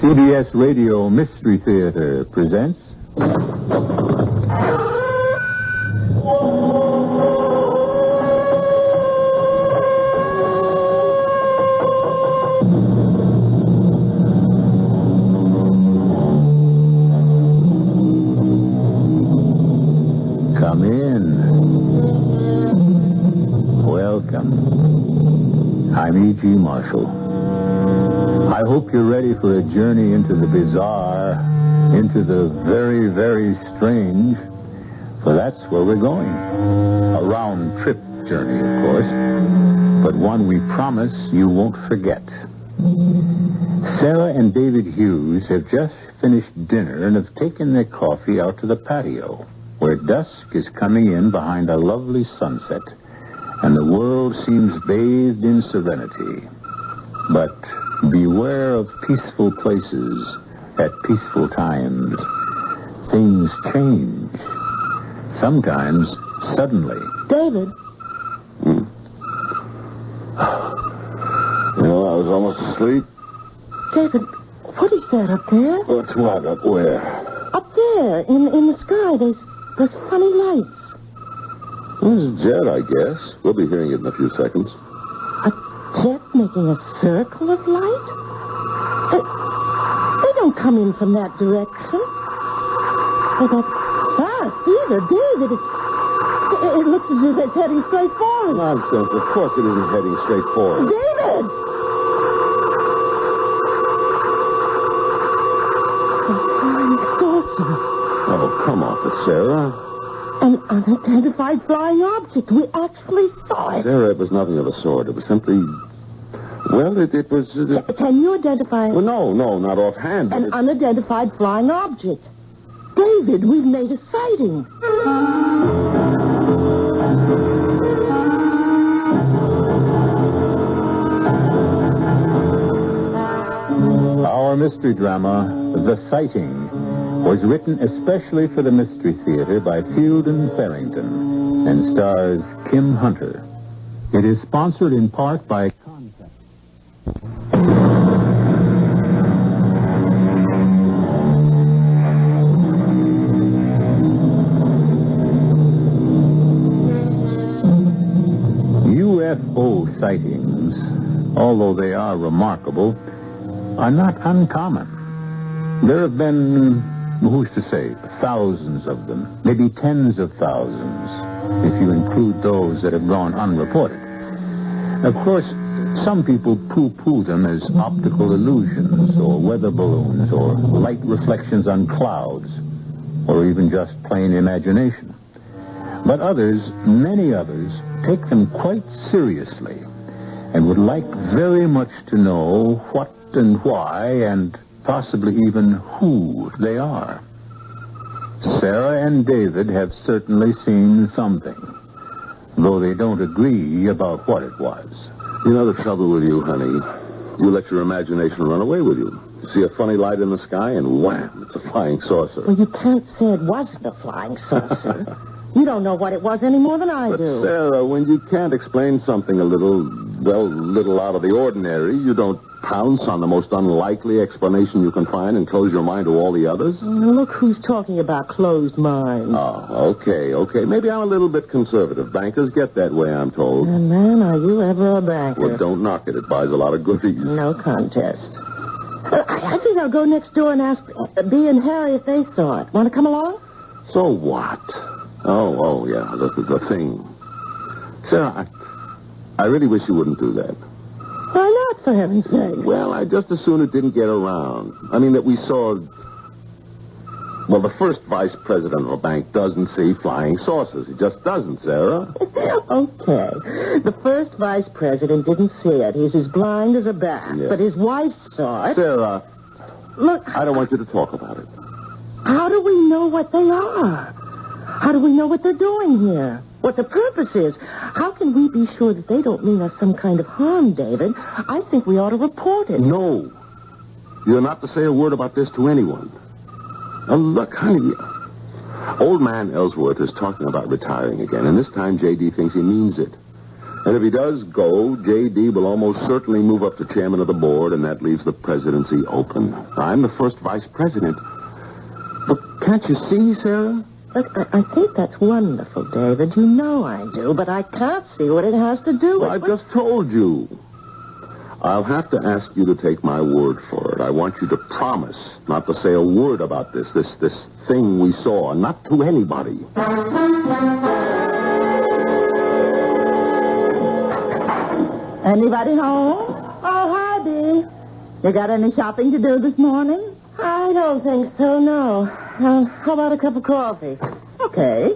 CBS Radio Mystery Theater presents... Come in. Welcome. I'm E.G. Marshall. I hope you're ready for a journey into the bizarre, into the very, very strange, for that's where we're going. A round-trip journey, of course, but one we promise you won't forget. Sarah and David Hughes have just finished dinner and have taken their coffee out to the patio, where dusk is coming in behind a lovely sunset, and the world seems bathed in serenity. But beware of peaceful places at peaceful times. Things change. Sometimes suddenly. David? You know, I was almost asleep. David, what is that up there? What's what? Up where? Up there, in the sky. There's funny lights. This is a jet, I guess. We'll be hearing it in a few seconds. A jet making a circle of light? They don't come in from that direction. They're not fast either, David. It looks as if it's heading straight for us. Nonsense. Of course it isn't heading straight for us. David! A flying saucer. Oh, come off it, Sarah. An unidentified flying object. We actually saw it. Sarah, it was nothing of the sort. It was simply... Well, it was... Can you identify it? Well, no, not offhand. An unidentified flying object. David, we've made a sighting. Our mystery drama, The Sighting, was written especially for the Mystery Theater by Fielden Farrington and stars Kim Hunter. It is sponsored in part by Contact. UFO sightings, although they are remarkable, are not uncommon. There have been, who's to say, thousands of them, maybe tens of thousands, if you include those that have gone unreported. Of course, some people poo-poo them as optical illusions, or weather balloons, or light reflections on clouds, or even just plain imagination. But others, many others, take them quite seriously and would like very much to know what and why and possibly even who they are. Sarah and David have certainly seen something, though they don't agree about what it was. You know the trouble with you, honey. You let your imagination run away with you. You see a funny light in the sky, and wham, it's a flying saucer. Well, you can't say it wasn't a flying saucer. You don't know what it was any more than I do. Sarah, when you can't explain something a little out of the ordinary, you don't pounce on the most unlikely explanation you can find and close your mind to all the others? Look who's talking about closed minds. Oh, okay. Maybe I'm a little bit conservative. Bankers get that way, I'm told. And man, are you ever a banker? Well, don't knock it. It buys a lot of goodies. No contest. I think I'll go next door and ask Bea and Harry if they saw it. Want to come along? So what? Oh, yeah, the thing. Sarah, I really wish you wouldn't do that. Why not, for heaven's sake? Well, I'd just as soon it didn't get around. I mean, that we saw... Well, the first vice president of a bank doesn't see flying saucers. He just doesn't, Sarah. Okay. The first vice president didn't see it. He's as blind as a bat. Yeah. But his wife saw it. Sarah, look... I don't want you to talk about it. How do we know what they are? How do we know what they're doing here? What the purpose is? How can we be sure that they don't mean us some kind of harm, David? I think we ought to report it. No. You're not to say a word about this to anyone. Now, look, honey, Old man Ellsworth is talking about retiring again, and this time J.D. thinks he means it. And if he does go, J.D. will almost certainly move up to chairman of the board, and that leaves the presidency open. I'm the first vice president. But can't you see, Sarah? Look, I think that's wonderful, David. You know I do, but I can't see what it has to do with... Well, I've just told you. I'll have to ask you to take my word for it. I want you to promise not to say a word about this thing we saw, not to anybody. Anybody home? Oh, hi, Bee. You got any shopping to do this morning? I don't think so, no. How about a cup of coffee? Okay.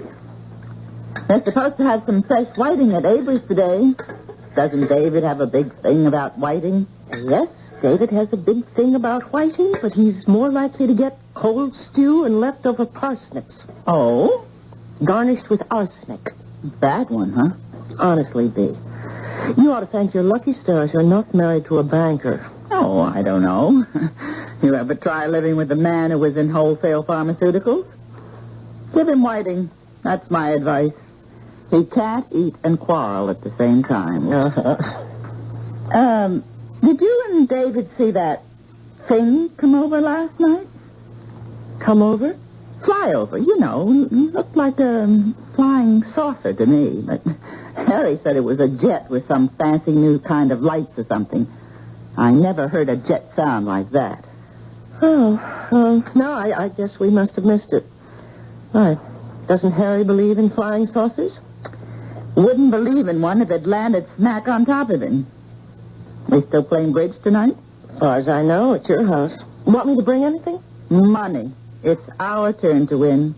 They're supposed to have some fresh whiting at Avery's today. Doesn't David have a big thing about whiting? Yes, David has a big thing about whiting, but he's more likely to get cold stew and leftover parsnips. Oh? Garnished with arsenic. Bad one, huh? Honestly, Bee. You ought to thank your lucky stars you're not married to a banker. Oh, I don't know. You ever try living with a man who was in wholesale pharmaceuticals? Give him whiting. That's my advice. He can't eat and quarrel at the same time. Did you and David see that thing come over last night? Come over? Fly over, you know. Looked like a flying saucer to me. But Harry said it was a jet with some fancy new kind of lights or something. I never heard a jet sound like that. Oh, no, I guess we must have missed it. Why, doesn't Harry believe in flying saucers? Wouldn't believe in one if it landed smack on top of him. They still playing bridge tonight? As far as I know, at your house. Want me to bring anything? Money. It's our turn to win.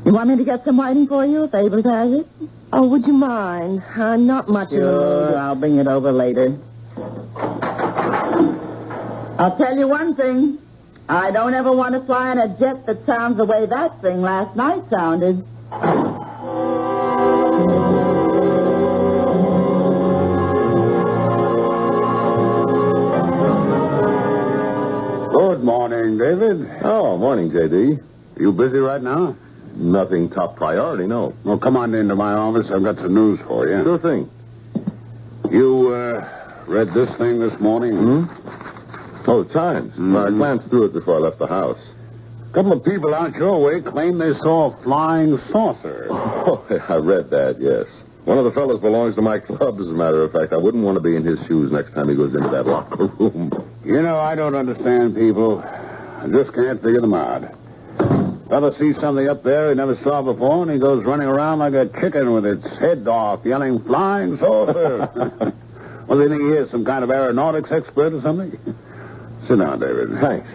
You want me to get some whiting for you if Abel has it? Oh, would you mind? Not much. Sure, I'll bring it over later. I'll tell you one thing. I don't ever want to fly in a jet that sounds the way that thing last night sounded. Good morning, David. Oh, morning, J.D. You busy right now? Nothing top priority, no. Well, come on into my office. I've got some news for you. Sure thing. You, read this thing this morning? Oh, the Times. I glanced through it before I left the house. A couple of people out your way claim they saw a flying saucer. Oh, I read that, yes. One of the fellows belongs to my club, as a matter of fact. I wouldn't want to be in his shoes next time he goes into that locker room. You know, I don't understand people. I just can't figure them out. Fella sees something up there he never saw before, and he goes running around like a chicken with its head off, yelling, "Flying saucer!" Well, do you think he is some kind of aeronautics expert or something? Sit down, David. Thanks.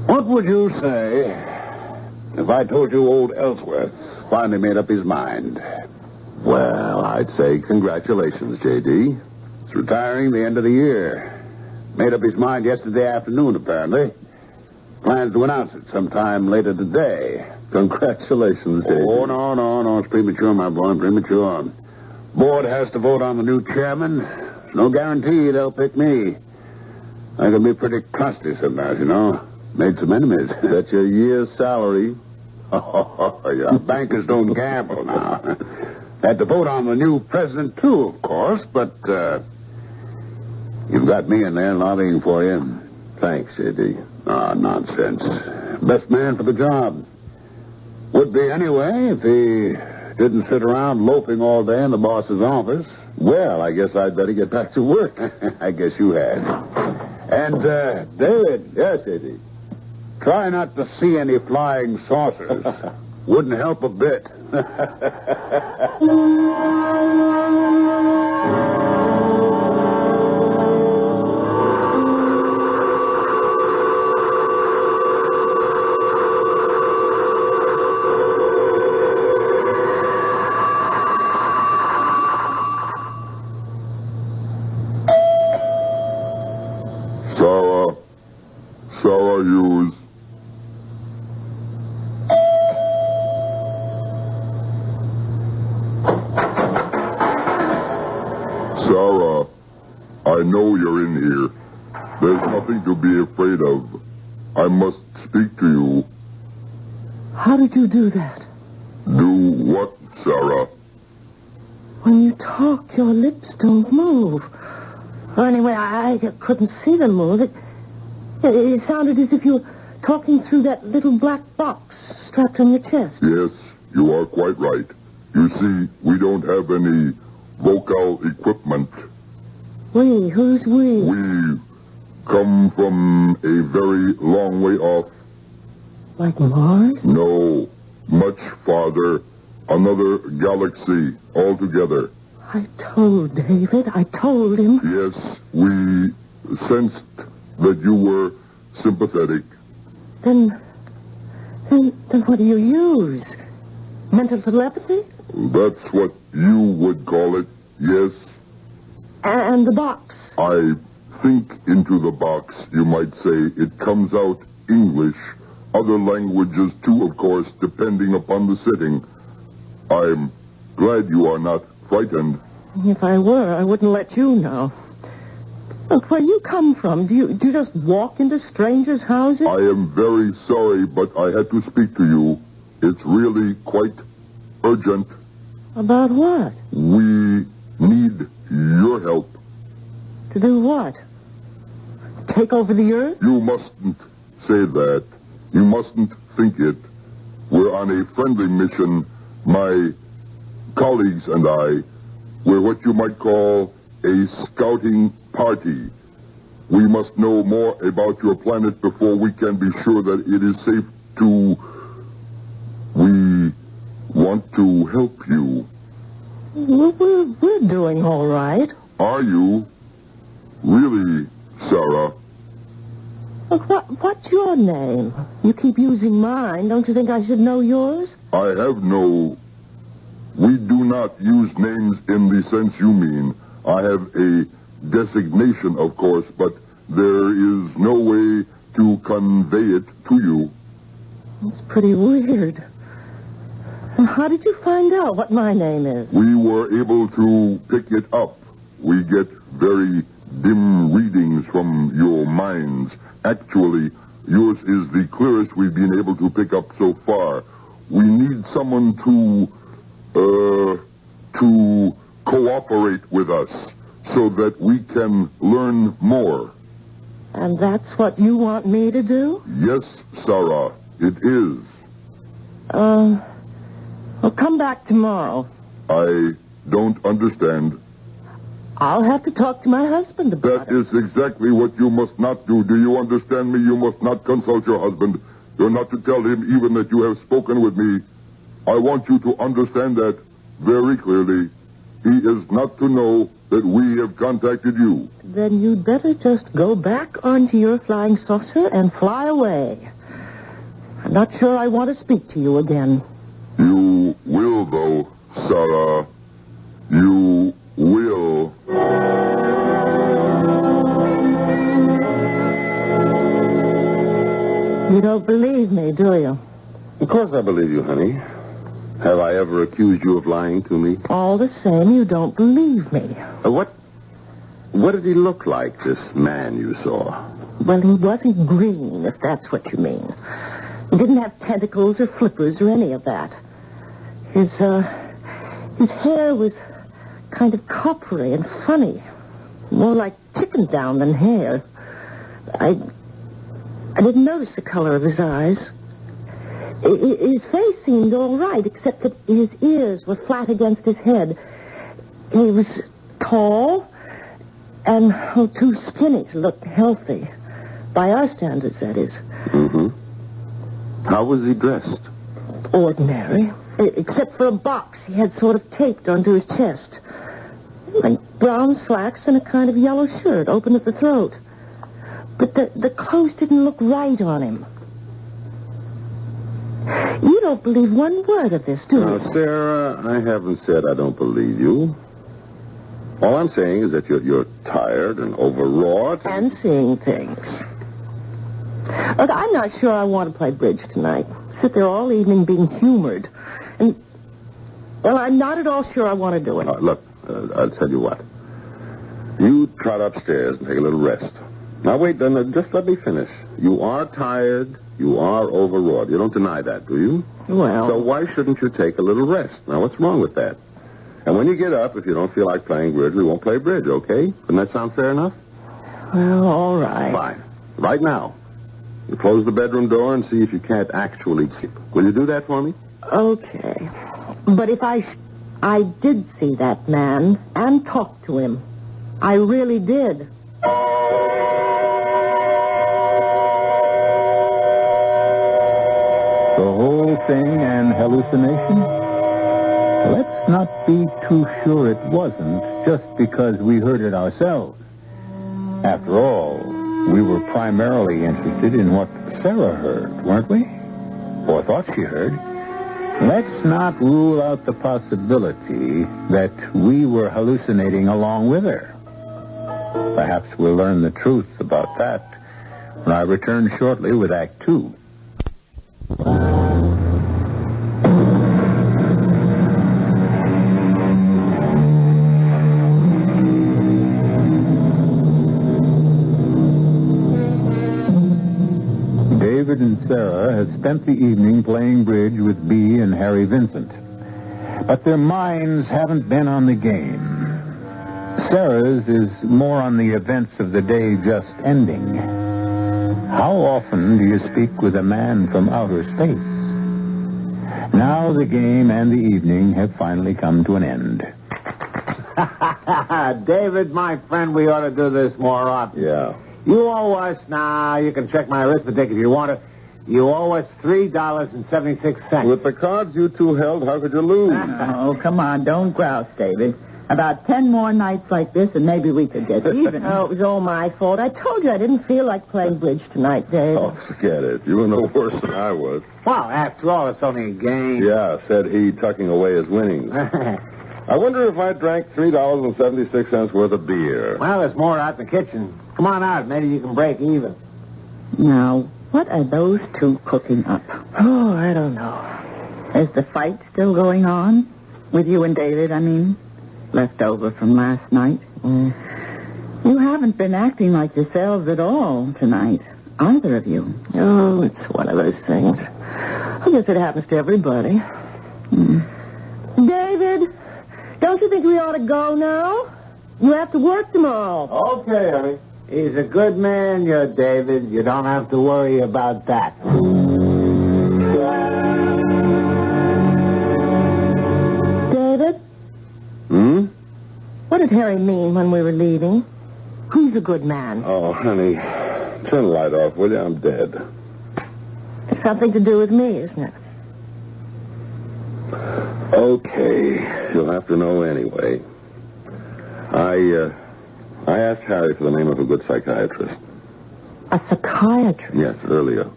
What would you say if I told you old Ellsworth finally made up his mind? Well, I'd say congratulations, J.D. He's retiring the end of the year. Made up his mind yesterday afternoon, apparently. Plans to announce it sometime later today. Congratulations, J.D. Oh, no. It's premature, my boy, premature. Board has to vote on the new chairman. There's no guarantee they'll pick me. I can be pretty crusty sometimes, you know. Made some enemies. That's your year's salary. Oh, yeah. Bankers don't gamble now. Had to vote on the new president, too, of course, but, you've got me in there lobbying for you. Thanks, J.D. Ah, nonsense. Best man for the job. Would be anyway if he didn't sit around loafing all day in the boss's office. Well, I guess I'd better get back to work. I guess you had. And, David. Yes, J.D. Try not to see any flying saucers. Wouldn't help a bit. Sarah Hughes. Sarah, I know you're in here. There's nothing to be afraid of. I must speak to you. How did you do that? Do what, Sarah? When you talk, your lips don't move. Or anyway, I couldn't see them move. It sounded as if you were talking through that little black box strapped on your chest. Yes, you are quite right. You see, we don't have any vocal equipment. We? Who's we? We come from a very long way off. Like Mars? No, much farther. Another galaxy altogether. I told David. I told him. Yes, we sensed that you were sympathetic. Then what do you use? Mental telepathy? That's what you would call it, yes. And the box? I think into the box, you might say. It comes out English. Other languages, too, of course, depending upon the setting. I'm glad you are not frightened. If I were, I wouldn't let you know. Look, where you come from, do you just walk into strangers' houses? I am very sorry, but I had to speak to you. It's really quite urgent. About what? We need your help. To do what? Take over the earth? You mustn't say that. You mustn't think it. We're on a friendly mission. My colleagues and I, we're what you might call a scouting party. We must know more about your planet before we can be sure that it is safe to... We want to help you. We're doing all right. Are you? Really, Sarah? Look, what's your name? You keep using mine. Don't you think I should know yours? I have no... We do not use names in the sense you mean. I have a designation, of course, but there is no way to convey it to you. It's pretty weird. And how did you find out what my name is? We were able to pick it up. We get very dim readings from your minds. Actually, yours is the clearest we've been able to pick up so far. We need someone to cooperate with us so that we can learn more. And that's what you want me to do? Yes, Sarah, it is. Well, come back tomorrow. I don't understand. I'll have to talk to my husband about That is exactly what you must not do. Do you understand me? You must not consult your husband. You're not to tell him even that you have spoken with me. I want you to understand that very clearly. He is not to know that we have contacted you. Then you'd better just go back onto your flying saucer and fly away. I'm not sure I want to speak to you again. You will, though, Sarah. You will. You don't believe me, do you? Of course I believe you, honey. Have I ever accused you of lying to me? All the same, you don't believe me. What did he look like, this man you saw? Well, he wasn't green, if that's what you mean. He didn't have tentacles or flippers or any of that. His hair was kind of coppery and funny. More like chicken down than hair. I didn't notice the color of his eyes. His face seemed all right, except that his ears were flat against his head. He was tall and too skinny to look healthy. By our standards, that is. Mm-hmm. How was he dressed? Ordinary, except for a box he had sort of taped onto his chest. Like brown slacks and a kind of yellow shirt open at the throat. But the clothes didn't look right on him. You don't believe one word of this, do you? Now, Sarah, I haven't said I don't believe you. All I'm saying is that you're tired and overwrought. And seeing things. Look, I'm not sure I want to play bridge tonight. Sit there all evening being humored. And, well, I'm not at all sure I want to do it. Look, I'll tell you what. You trot upstairs and take a little rest. Now, wait, then, just let me finish. You are tired. You are overwrought. You don't deny that, do you? Well... So why shouldn't you take a little rest? Now, what's wrong with that? And when you get up, if you don't feel like playing bridge, we won't play bridge, okay? Doesn't that sound fair enough? Well, all right. Fine. Right now. You close the bedroom door and see if you can't actually sleep. Will you do that for me? Okay. But if I did see that man and talk to him. I really did. The whole thing an hallucination? Let's not be too sure it wasn't just because we heard it ourselves. After all, we were primarily interested in what Sarah heard, weren't we? Or thought she heard. Let's not rule out the possibility that we were hallucinating along with her. Perhaps we'll learn the truth about that when I return shortly with Act 2. David and Sarah had spent the evening playing bridge with Bea and Harry Vincent. But their minds haven't been on the game. Sarah's is more on the events of the day just ending. How often do you speak with a man from outer space? Now the game and the evening have finally come to an end. David, my friend, we ought to do this more often. Yeah. You owe us, you can check my arithmetic if you want to. You owe us $3.76. With the cards you two held, how could you lose? Oh, come on, don't grouse, David. About 10 more nights like this, and maybe we could get even. Oh, it was all my fault. I told you I didn't feel like playing bridge tonight, Dave. Oh, forget it. You were no worse than I was. Well, after all, it's only a game. Yeah, said he, tucking away his winnings. I wonder if I drank $3.76 worth of beer. Well, there's more out in the kitchen. Come on out. Maybe you can break even. Now, what are those two cooking up? Oh, I don't know. Is the fight still going on? With you and David, I mean? Left over from last night. You haven't been acting like yourselves at all tonight, either of you. Oh, it's one of those things. I guess it happens to everybody. David, don't you think we ought to go now? You have to work tomorrow. Okay, honey. He's a good man, you're David. You don't have to worry about that. David? What did Harry mean when we were leaving? He's a good man. Oh, honey, turn the light off, will you? I'm dead. It's something to do with me, isn't it? Okay, you'll have to know anyway. I asked Harry for the name of a good psychiatrist. A psychiatrist? Yes, earlier.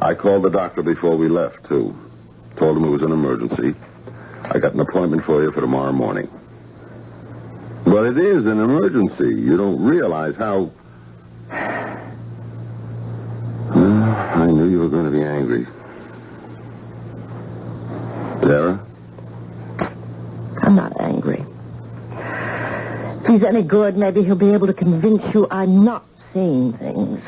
I called the doctor before we left, too. Told him it was an emergency. I got an appointment for you for tomorrow morning. But it is an emergency. You don't realize how... I knew you were going to be angry. Sarah? I'm not angry. If he's any good, maybe he'll be able to convince you I'm not seeing things.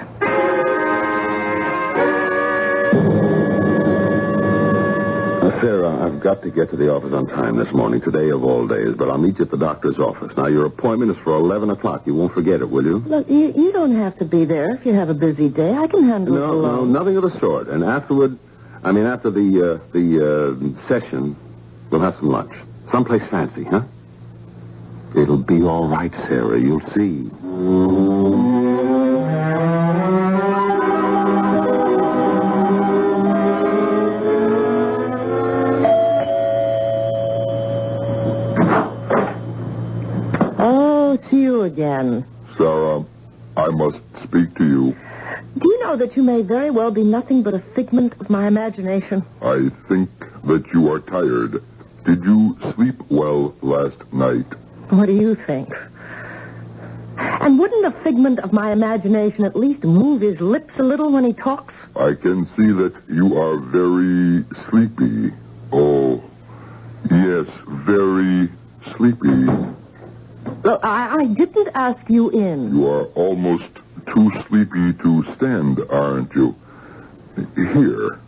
Sarah, I've got to get to the office on time this morning, today of all days, but I'll meet you at the doctor's office. Now, your appointment is for 11 o'clock. You won't forget it, will you? Look, you don't have to be there if you have a busy day. I can handle it alone. No, nothing of the sort. And after the session, we'll have some lunch. Someplace fancy, huh? It'll be all right, Sarah. You'll see. Oh, it's you again. Sarah, I must speak to you. Do you know that you may very well be nothing but a figment of my imagination? I think that you are tired. Did you sleep well last night? What do you think? And wouldn't a figment of my imagination at least move his lips a little when he talks? I can see that you are very sleepy. Oh, yes, very sleepy. Look, I didn't ask you in. You are almost too sleepy to stand, aren't you? Here.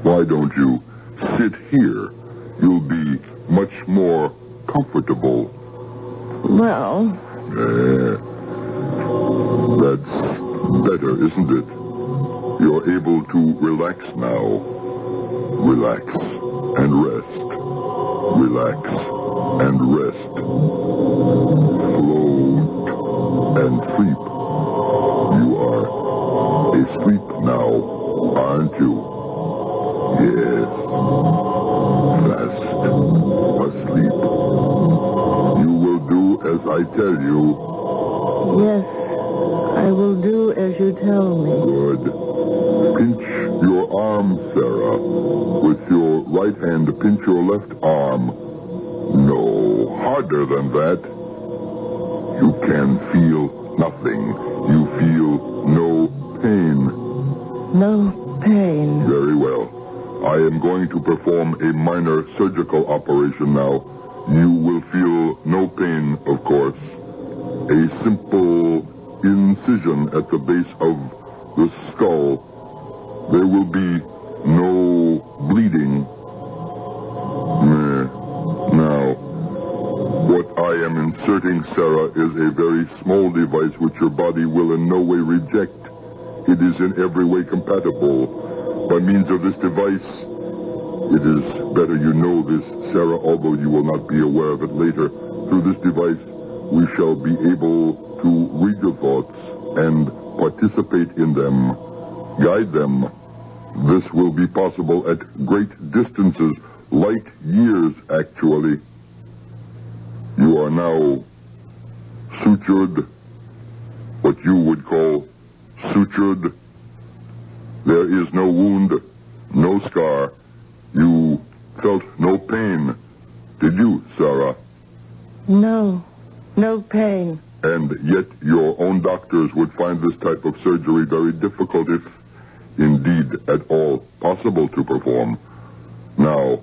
Why don't you sit here you'll be much more comfortable. Well... That's better, isn't it? You're able to relax now. Relax and rest. Relax and rest. Float and sleep. You are asleep now, aren't you? Yes. Fast asleep. You will do as I tell you. Yes, I will do as you tell me. Good. Pinch your arm, Sarah. With your right hand, pinch your left arm. No, harder than that. You can feel nothing. You feel no pain. No pain. Very well. I am going to perform a minor surgical operation now. You will feel no pain, of course. A simple incision at the base of the skull. There will be no bleeding. Now, what I am inserting, Sarah, is a very small device which your body will in no way reject. It is in every way compatible. By means of this device, it is better you know this, Sarah, although you will not be aware of it later. Through this device, we shall be able to read your thoughts and participate in them, guide them. This will be possible at great distances, light years, actually. You are now sutured, what you would call sutured. There is no wound, no scar. You felt no pain. Did you, Sarah? No pain. And yet your own doctors would find this type of surgery very difficult, if indeed at all possible to perform. Now,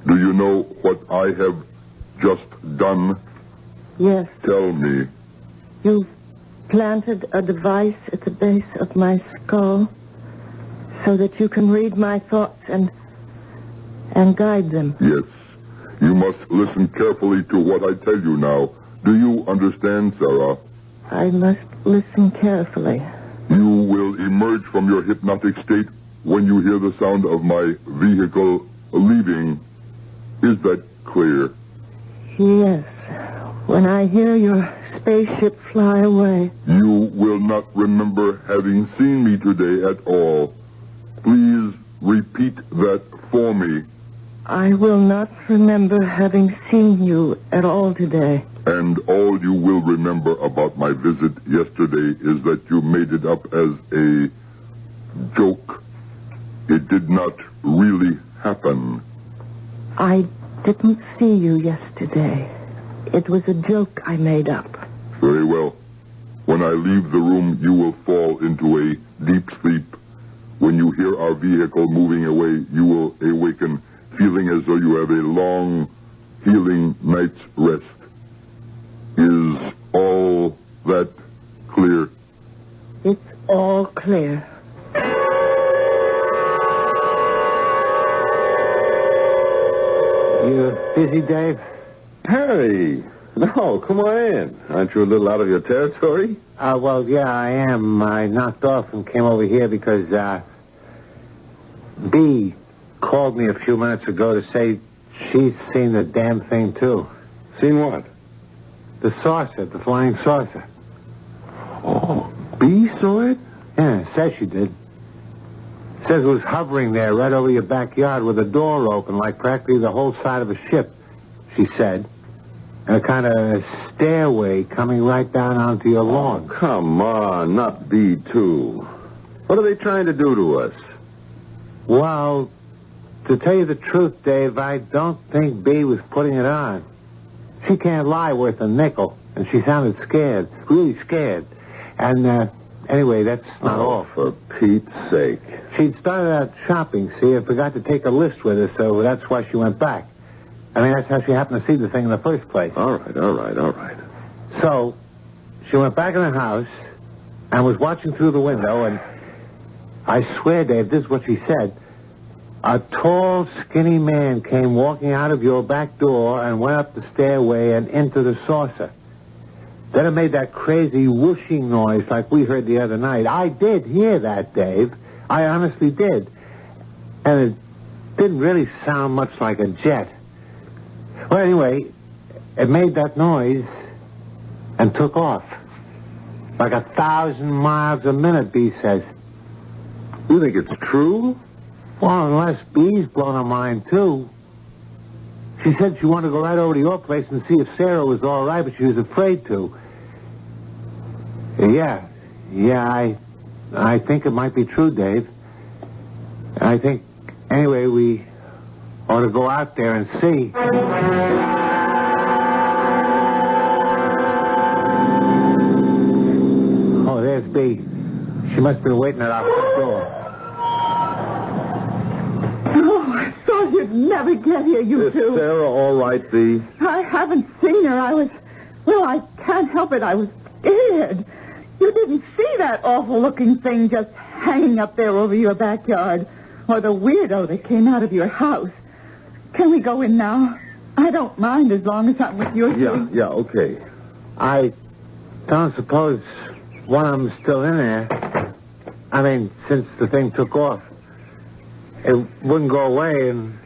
do you know what I have just done? Yes. Tell me. You've planted a device at the base of my skull so that you can read my thoughts and guide them. Yes. You must listen carefully to what I tell you now. Do you understand, Sarah? I must listen carefully. You will emerge from your hypnotic state when you hear the sound of my vehicle leaving. Is that clear? Yes. When I hear your spaceship fly away. You will not remember having seen me today at all. Please repeat that for me. I will not remember having seen you at all today. And all you will remember about my visit yesterday is that you made it up as a joke. It did not really happen. I didn't see you yesterday. It was a joke I made up. Very well. When I leave the room, you will fall into a deep sleep. When you hear our vehicle moving away, you will awaken feeling as though you have a long, healing night's rest. Is all that clear? It's all clear. You busy, Dave? Harry! No, come on in. Aren't you a little out of your territory? Well, yeah, I am. I knocked off and came over here because, Bea called me a few minutes ago to say she's seen the damn thing, too. Seen what? The saucer, the flying saucer. Oh, Bea saw it? Yeah, says she did. Says it was hovering there right over your backyard with a door open, like practically the whole side of a ship, she said. And a kind of stairway coming right down onto your lawn. Oh, come on, not Bea, too. What are they trying to do to us? Well, to tell you the truth, Dave, I don't think Bea was putting it on. She can't lie worth a nickel, and she sounded scared, really scared. And, anyway, that's not all. For Pete's sake. She'd started out shopping, see, and forgot to take a list with her, so that's why she went back. I mean, that's how she happened to see the thing in the first place. All right. So, she went back in the house and was watching through the window, and I swear, Dave, this is what she said. A tall, skinny man came walking out of your back door and went up the stairway and into the saucer. Then it made that crazy whooshing noise like we heard the other night. I did hear that, Dave. I honestly did. And it didn't really sound much like a jet. Well, anyway, it made that noise and took off. Like 1,000 miles a minute, Bee says. You think it's true? Well, unless Bee's blown her mind, too. She said she wanted to go right over to your place and see if Sarah was all right, but she was afraid to. Yeah, I think it might be true, Dave. I think, anyway, we ought to go out there and see. Oh, there's Bee. She must have been waiting at our front door. Oh, I thought you'd never get here, you Is two. Sarah all right, Bee? I haven't seen her. I can't help it. I was scared. You didn't see that awful-looking thing just hanging up there over your backyard, or the weirdo that came out of your house. Can we go in now? I don't mind as long as I'm with you two. Yeah, okay. I don't suppose one of them's still in there. I mean, since the thing took off. It wouldn't go away and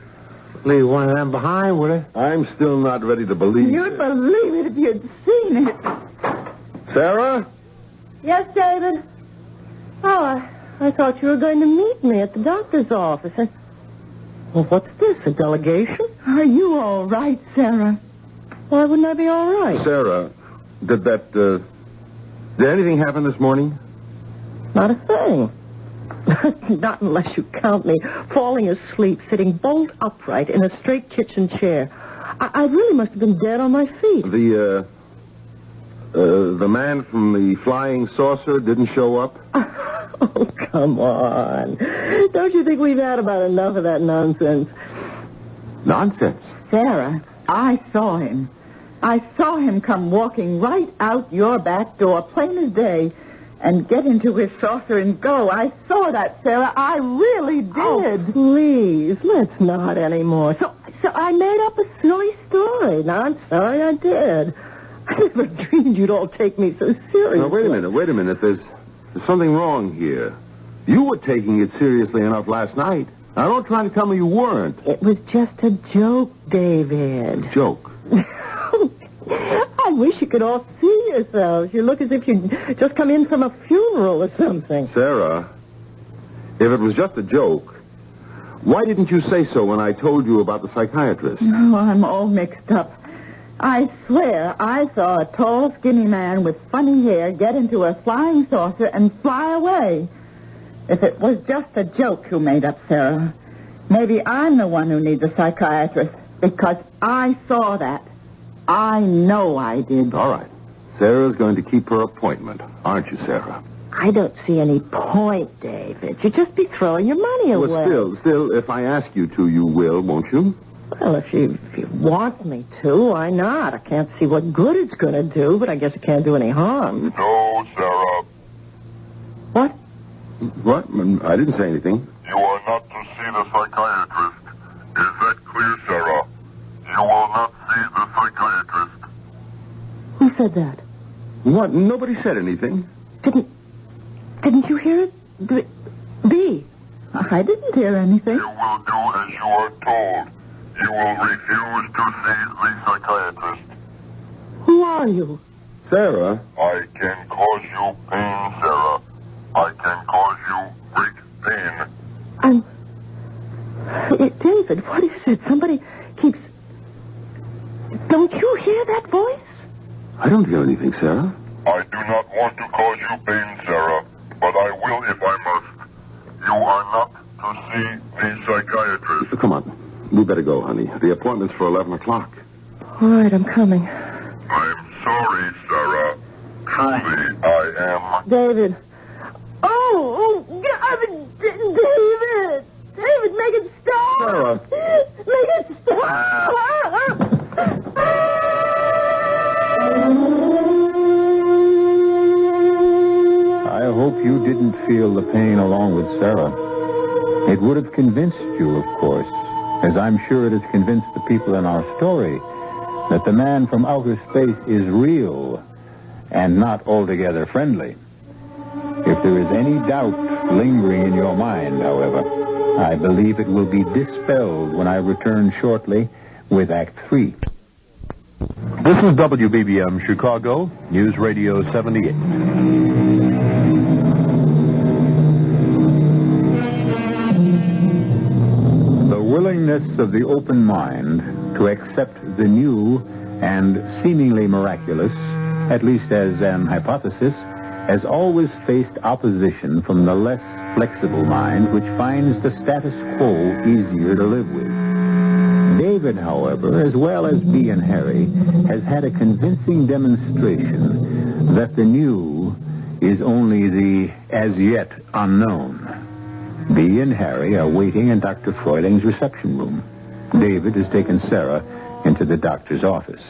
leave one of them behind, would it? I'm still not ready to believe You'd it. believe it if you'd seen it. Sarah? Yes, David? Oh, I thought you were going to meet me at the doctor's office. Well, what's this, a delegation? Are you all right, Sarah? Why wouldn't I be all right? Sarah, did anything happen this morning? Not a thing. Not unless you count me falling asleep, sitting bolt upright in a straight kitchen chair. I really must have been dead on my feet. The man from the flying saucer didn't show up? Oh, come on. Don't you think we've had about enough of that nonsense? Nonsense. Sarah, I saw him. I saw him come walking right out your back door, plain as day, and get into his saucer and go. I saw that, Sarah. I really did. Oh, please, let's not anymore. So I made up a silly story. Now, I'm sorry I did. I never dreamed you'd all take me so seriously. Now, wait a minute. There's something wrong here. You were taking it seriously enough last night. Now, don't try to tell me you weren't. It was just a joke, David. Joke? I wish you could all see yourselves. You look as if you'd just come in from a funeral or something. Sarah, if it was just a joke, why didn't you say so when I told you about the psychiatrist? No, I'm all mixed up. I swear I saw a tall, skinny man with funny hair get into a flying saucer and fly away. If it was just a joke you made up, Sarah, maybe I'm the one who needs a psychiatrist, because I saw that. I know I did. All right. Sarah's going to keep her appointment, aren't you, Sarah? I don't see any point, David. You'd just be throwing your money away. Well, still, if I ask you to, you will, won't you? Well, if you want me to, why not? I can't see what good it's going to do, but I guess it can't do any harm. No, Sarah. What? What? I didn't say anything. You are not to see the psychiatrist. Is that clear, Sarah? You will not see the psychiatrist. Who said that? What? Nobody said anything. Didn't you hear it? B. I didn't hear anything. You will do as you are told. You will refuse to see the psychiatrist. Who are you? Sarah? I can cause you pain, Sarah. I can cause you great pain. David, what is it? Somebody keeps... Don't you hear that voice? I don't hear anything, Sarah. I do not want to cause you pain, Sarah, but I will if I must. You are not to see the psychiatrist. Come on. We better go, honey. The appointment's for 11 o'clock. All right, I'm coming. I'm sorry, Sarah. Truly, I am. David. David! David, make it stop! Sarah. Make it stop! I hope you didn't feel the pain along with Sarah. It would have convinced you, of course, as I'm sure it has convinced the people in our story, that the man from outer space is real and not altogether friendly. If there is any doubt lingering in your mind, however, I believe it will be dispelled when I return shortly with Act 3. This is WBBM Chicago, News Radio 78. The willingness of the open mind to accept the new and seemingly miraculous, at least as an hypothesis, has always faced opposition from the less flexible mind, which finds the status quo easier to live with. David, however, as well as Bea and Harry, has had a convincing demonstration that the new is only the as yet unknown. Bea and Harry are waiting in Dr. Freuling's reception room. David has taken Sarah into the doctor's office.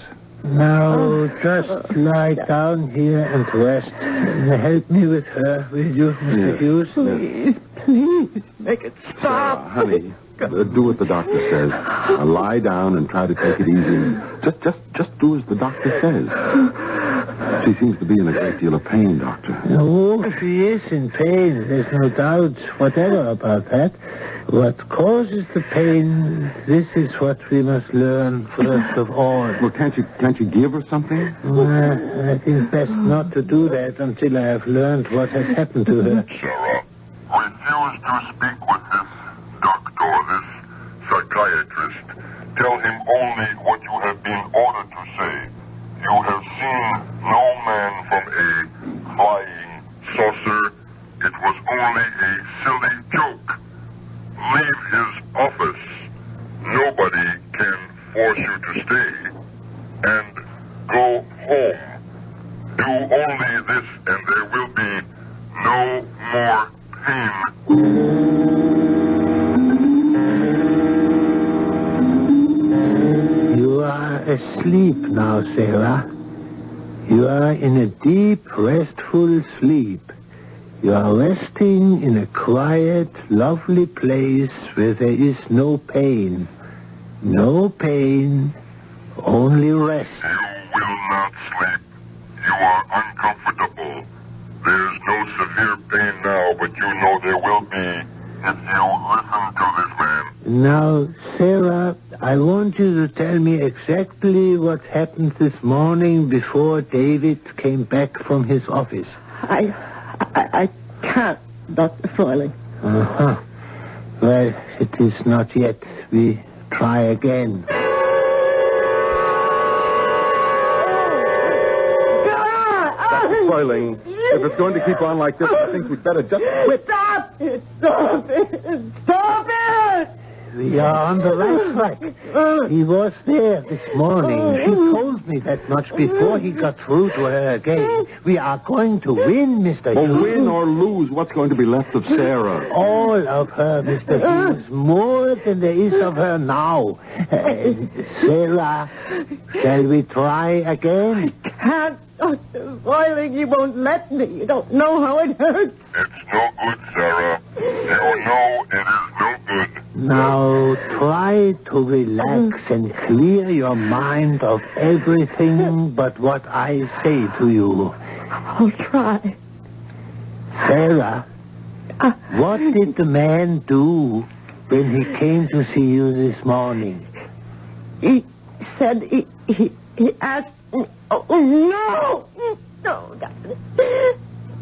Now, just lie down here and rest. Help me with her, will you, Mr. Hughes? Please, make it stop. Honey, do what the doctor says. Lie down and try to take it easy. Just do as the doctor says. She seems to be in a great deal of pain, Doctor. Oh, she is in pain. There's no doubt whatever about that. What causes the pain, this is what we must learn first of all. Well, can't you give her something? I think best not to do that until I have learned what has happened to her. Sarah, refuse to speak with this doctor, this psychiatrist. Tell him only what you have been ordered to say. You have seen no man from a flying saucer. It was only a silly joke. Leave his office. Nobody can force you to stay. And go home. Do only this and there will be no more pain. You are asleep now, Sarah. You are in a deep, restful sleep. You are resting in a quiet, lovely place where there is no pain. No pain, only rest. You will not sleep. You are uncomfortable. There's no severe pain now, but you know there will be if you listen to this man. Now, Sarah, I want you to tell me exactly what happened this morning before David came back from his office. I can't, Dr. Freuling. Uh-huh. Well, it is not yet. We try again. Freuling, if it's going to keep on like this, I think we'd better just quit. Stop it! Stop it! Stop it! We are on the right track. He was there this morning. She told me that much before he got through to her again. We are going to win, Mr. Hughes. Well, win or lose, what's going to be left of Sarah? All of her, Mr. Hughes. More than there is of her now. Sarah, shall we try again? I can't, Dr. Freuling. You won't let me. You don't know how it hurts. It's no good, Sarah. You know it is no good. Now, try to relax and clear your mind of everything but what I say to you. I'll try. Sarah, what did the man do when he came to see you this morning? He said he asked me... Oh, no! No, Doctor.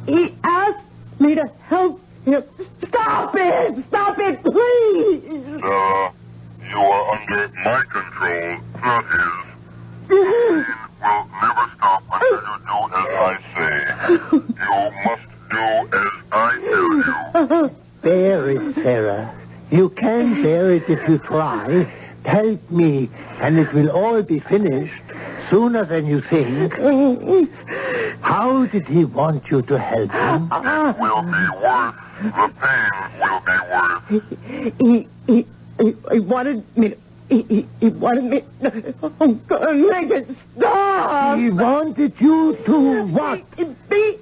He asked me to help him. Stop it! Stop it, please! Sarah, you are under my control, not his. Pain will never stop until you do as I say. You must do as I tell you. Bear it, Sarah. You can bear it if you try. Help me, and it will all be finished sooner than you think. How did he want you to help him? It will be worth. The pain will be worth. He wanted me to... He wanted me to make it stop. He wanted you to what? Beat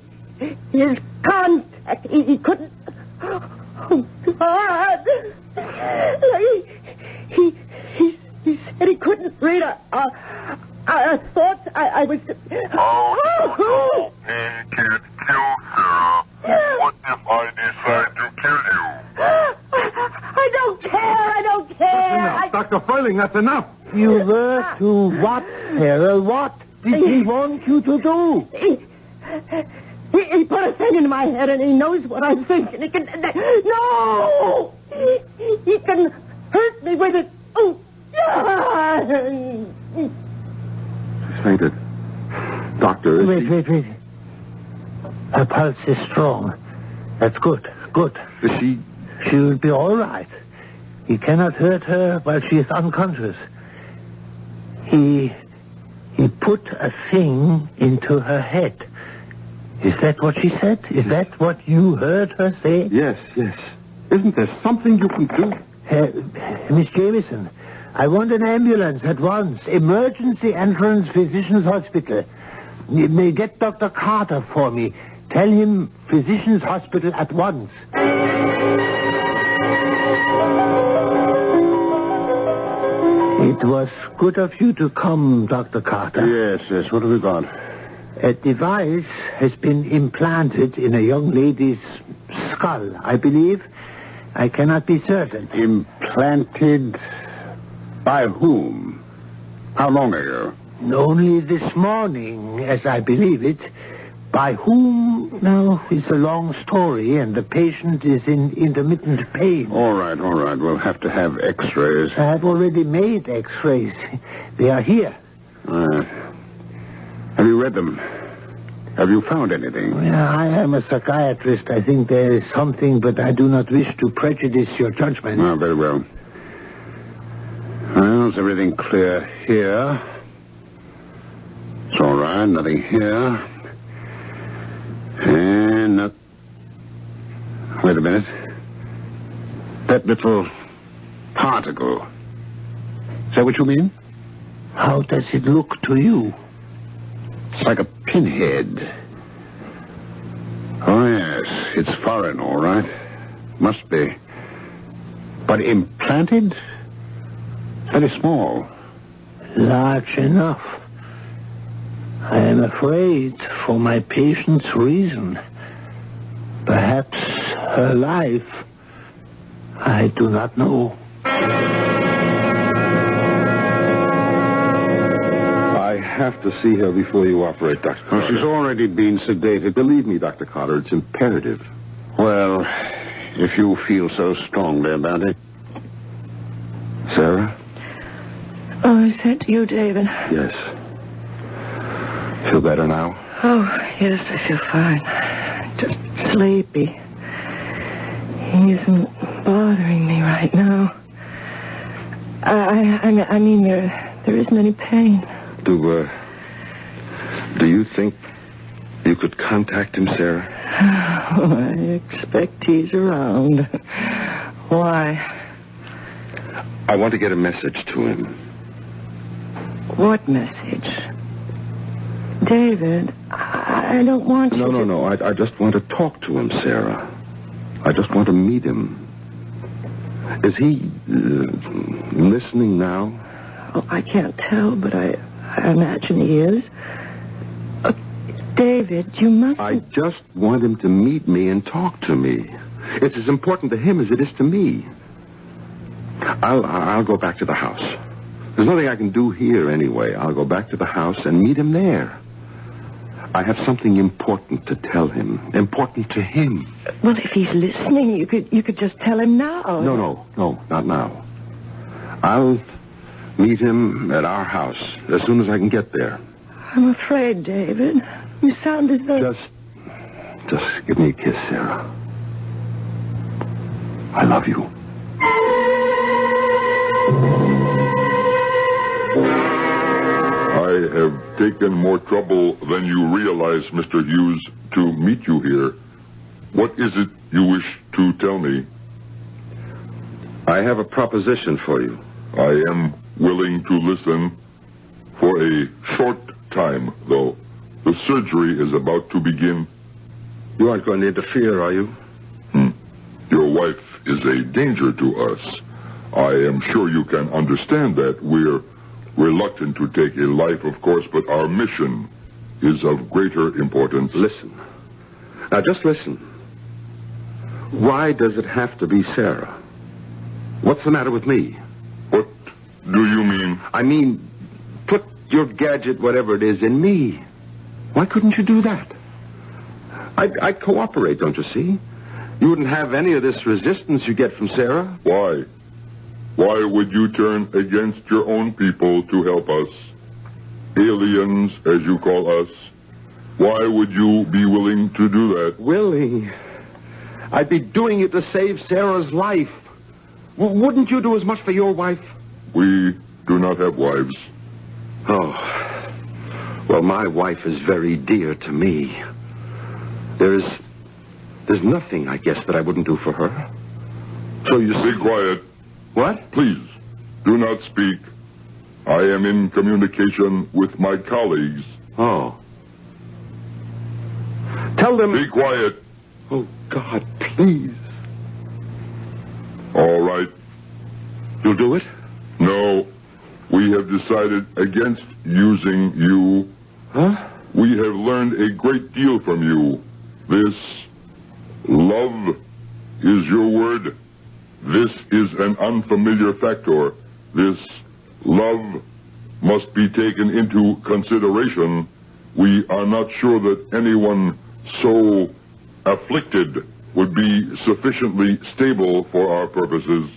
his contact. He couldn't... Oh, God. Dr. Freiling, that's enough. You were to what, Sarah? What did he want you to do? He put a thing in my head, and he knows what I'm thinking. He can... No! He can hurt me with it. Oh! Fainted. Doctor, is Wait. Her pulse is strong. That's good. Is she... She will be all right. He cannot hurt her while she is unconscious. He put a thing into her head. Is that what she said? Is that what you heard her say? Yes. Isn't there something you can do? Miss Jamieson, I want an ambulance at once. Emergency entrance physician's hospital. You may get Dr. Carter for me. Tell him physician's hospital at once. It was good of you to come, Dr. Carter. Yes. What have we got? A device has been implanted in a young lady's skull, I believe. I cannot be certain. Implanted by whom? How long ago? Only this morning, as I believe it. By whom? Now, it's a long story, and the patient is in intermittent pain. All right. We'll have to have x-rays. I have already made x-rays. They are here. Have you read them? Have you found anything? Well, I am a psychiatrist. I think there is something, but I do not wish to prejudice your judgment. Oh, very well. Well, is everything clear here? It's all right. Nothing here. And not... Wait a minute. That little particle. Is that what you mean? How does it look to you? It's like a pinhead. Oh, yes. It's foreign, all right. Must be. But implanted? Very small. Large enough. I am afraid for my patient's reason. Perhaps her life. I do not know. I have to see her before you operate, Dr. Carter. She's already been sedated. Believe me, Dr. Carter, it's imperative. Well, if you feel so strongly about it. Sarah? Oh, is that you, David? Yes. Feel better now? Oh, yes, I feel fine. Just sleepy. He isn't bothering me right now. I mean, there isn't any pain. Do you think you could contact him, Sarah? Oh, I expect he's around. Why? I want to get a message to him. What message? David, I don't want you to... No. I just want to talk to him, Sarah. I just want to meet him. Is he listening now? Oh, I can't tell, but I imagine he is. David, you must... I just want him to meet me and talk to me. It's as important to him as it is to me. I'll go back to the house. There's nothing I can do here anyway. I'll go back to the house and meet him there. I have something important to tell him. Important to him. Well, if he's listening, you could just tell him now. No, not now. I'll meet him at our house as soon as I can get there. I'm afraid, David. You sound as though... Just give me a kiss, Sarah. I love you. I have taken more trouble than you realize, Mr. Hughes, to meet you here. What is it you wish to tell me? I have a proposition for you. I am willing to listen for a short time, though. The surgery is about to begin. You aren't going to interfere, are you? Your wife is a danger to us. I am sure you can understand that. We're reluctant to take a life, of course, but our mission is of greater importance. Listen. Now, just listen. Why does it have to be Sarah? What's the matter with me? What do you mean? I mean, put your gadget, whatever it is, in me. Why couldn't you do that? I'd cooperate, don't you see? You wouldn't have any of this resistance you get from Sarah. Why? Why would you turn against your own people to help us? Aliens, as you call us. Why would you be willing to do that? Willing? I'd be doing it to save Sarah's life. Wouldn't you do as much for your wife? We do not have wives. Oh. Well, my wife is very dear to me. There's nothing, I guess, that I wouldn't do for her. So you Be quiet. What? Please, do not speak. I am in communication with my colleagues. Oh. Tell them... Be quiet. Oh, God, please. All right. You'll do it? No. We have decided against using you. Huh? We have learned a great deal from you. This love is your word. This is an unfamiliar factor. This love must be taken into consideration. We are not sure that anyone so afflicted would be sufficiently stable for our purposes.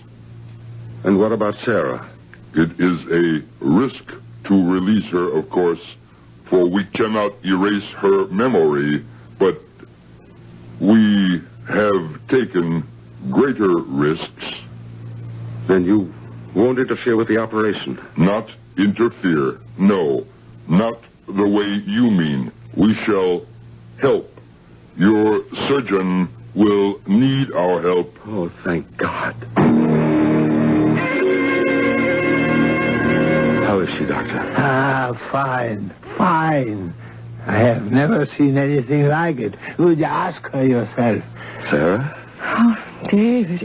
And what about Sarah? It is a risk to release her, of course, for we cannot erase her memory, but we have taken greater risks. Then you won't interfere with the operation? Not interfere. No, not the way you mean. We shall help. Your surgeon will need our help. Oh, thank God. How is she, Doctor? Fine. I have never seen anything like it. Would you ask her yourself? Sarah? Oh, David,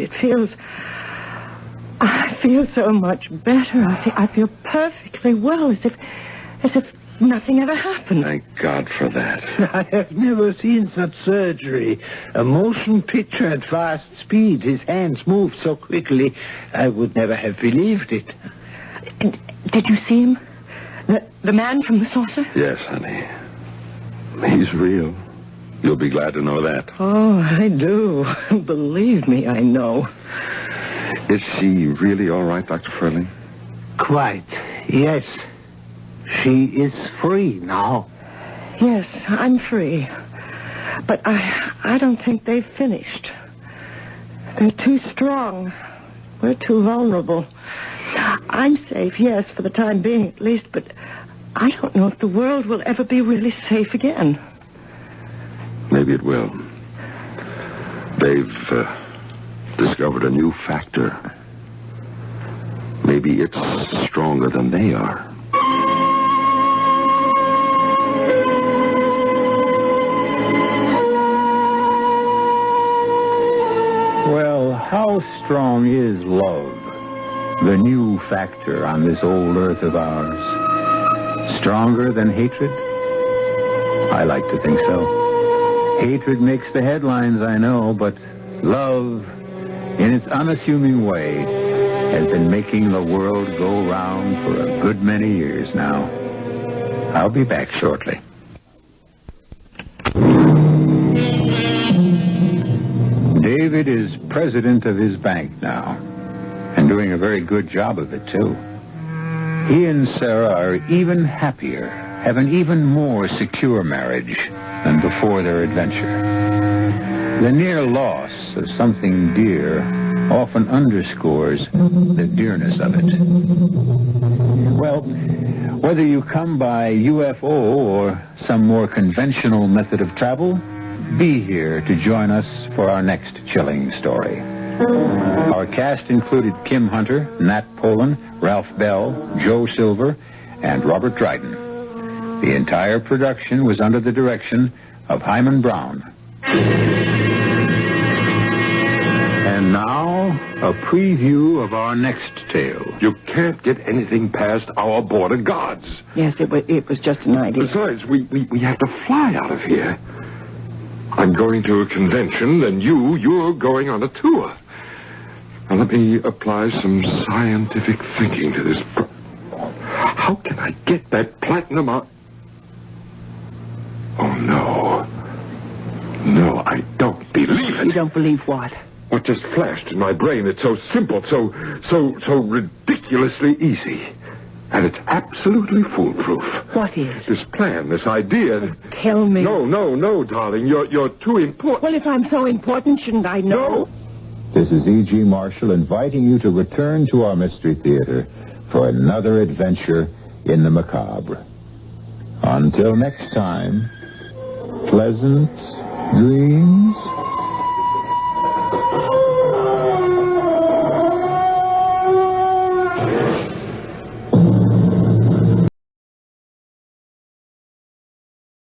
I feel so much better. I feel perfectly well, as if nothing ever happened. Thank God for that. I have never seen such surgery. A motion picture at fast speed. His hands moved so quickly, I would never have believed it. Did you see him? The man from the saucer? Yes, honey. He's real. You'll be glad to know that. Oh, I do. Believe me, I know. Is she really all right, Dr. Furling? Quite, yes. She is free now. Yes, I'm free. But I don't think they've finished. They're too strong. We're too vulnerable. I'm safe, yes, for the time being at least, but I don't know if the world will ever be really safe again. Maybe it will. They've discovered a new factor. Maybe it's stronger than they are. Well, how strong is love? The new factor on this old earth of ours. Stronger than hatred? I like to think so. Hatred makes the headlines, I know, but love, in its unassuming way, has been making the world go round for a good many years now. I'll be back shortly. David is president of his bank now, and doing a very good job of it, too. He and Sarah are even happier, have an even more secure marriage than before their adventure. The near loss of something dear often underscores the dearness of it. Well, whether you come by UFO or some more conventional method of travel, be here to join us for our next chilling story. Our cast included Kim Hunter, Nat Polan, Ralph Bell, Joe Silver, and Robert Dryden. The entire production was under the direction of Himan Brown. And now, a preview of our next tale. You can't get anything past our border guards. Yes, it was just an idea. Besides, we have to fly out of here. I'm going to a convention, then you're going on a tour. Now, let me apply some scientific thinking to this. How can I get that platinum out? Oh, no. No, I don't believe it. You don't believe what? What just flashed in my brain? It's so simple, so ridiculously easy. And it's absolutely foolproof. What is? This plan, this idea. Tell me. No, darling. You're too important. Well, if I'm so important, shouldn't I know? No. This is E.G. Marshall inviting you to return to our Mystery Theater for another adventure in the macabre. Until next time, pleasant dreams.